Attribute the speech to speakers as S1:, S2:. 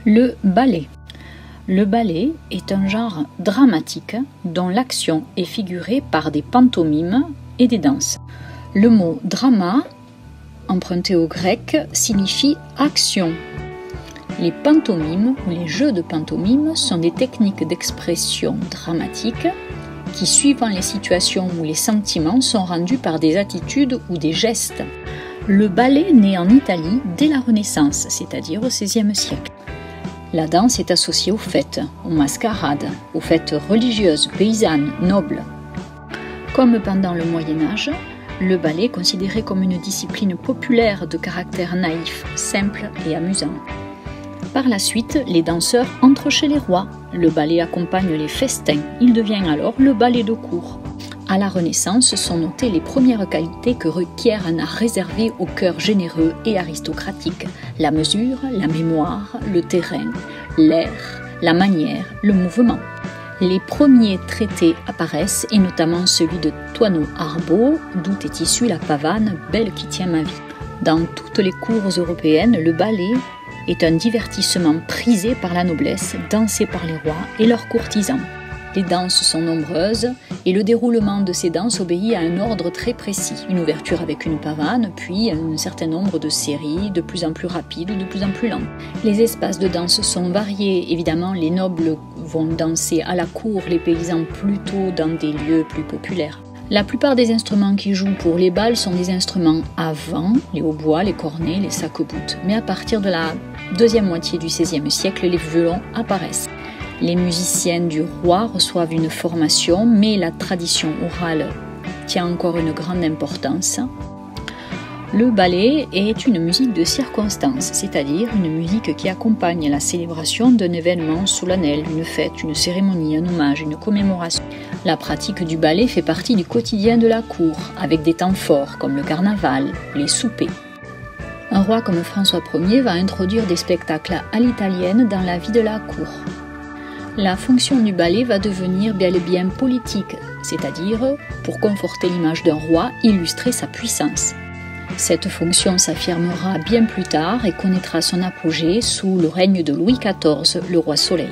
S1: Le ballet. Le ballet est un genre dramatique dont l'action est figurée par des pantomimes et des danses. Le mot drama, emprunté au grec, signifie action. Les pantomimes ou les jeux de pantomime sont des techniques d'expression dramatique qui, suivant les situations ou les sentiments, sont rendus par des attitudes ou des gestes. Le ballet naît en Italie dès la Renaissance, c'est-à-dire au XVIe siècle. La danse est associée aux fêtes, aux mascarades, aux fêtes religieuses, paysannes, nobles. Comme pendant le Moyen-Âge, le ballet est considéré comme une discipline populaire de caractère naïf, simple et amusant. Par la suite, les danseurs entrent chez les rois. Le ballet accompagne les festins. Il devient alors le ballet de cour. À la Renaissance sont notées les premières qualités que requiert un art réservé au cœur généreux et aristocratique. La mesure, la mémoire, le terrain, l'air, la manière, le mouvement. Les premiers traités apparaissent, et notamment celui de Thoinot Arbeau, d'où est issue la pavane « Belle qui tient ma vie ». Dans toutes les cours européennes, le ballet est un divertissement prisé par la noblesse, dansé par les rois et leurs courtisans. Les danses sont nombreuses et le déroulement de ces danses obéit à un ordre très précis. Une ouverture avec une pavane, puis un certain nombre de séries de plus en plus rapides ou de plus en plus lentes. Les espaces de danse sont variés. Évidemment, les nobles vont danser à la cour, les paysans plutôt dans des lieux plus populaires. La plupart des instruments qui jouent pour les bals sont des instruments à vent, les hautbois, les cornets, les sac-boutes. Mais à partir de la deuxième moitié du XVIe siècle, les violons apparaissent. Les musiciens du roi reçoivent une formation, mais la tradition orale tient encore une grande importance. Le ballet est une musique de circonstance, c'est-à-dire une musique qui accompagne la célébration d'un événement solennel, une fête, une cérémonie, un hommage, une commémoration. La pratique du ballet fait partie du quotidien de la cour, avec des temps forts comme le carnaval, les soupers. Un roi comme François Ier va introduire des spectacles à l'italienne dans la vie de la cour. La fonction du ballet va devenir bel et bien politique, c'est-à-dire, pour conforter l'image d'un roi, illustrer sa puissance. Cette fonction s'affirmera bien plus tard et connaîtra son apogée sous le règne de Louis XIV, le roi Soleil.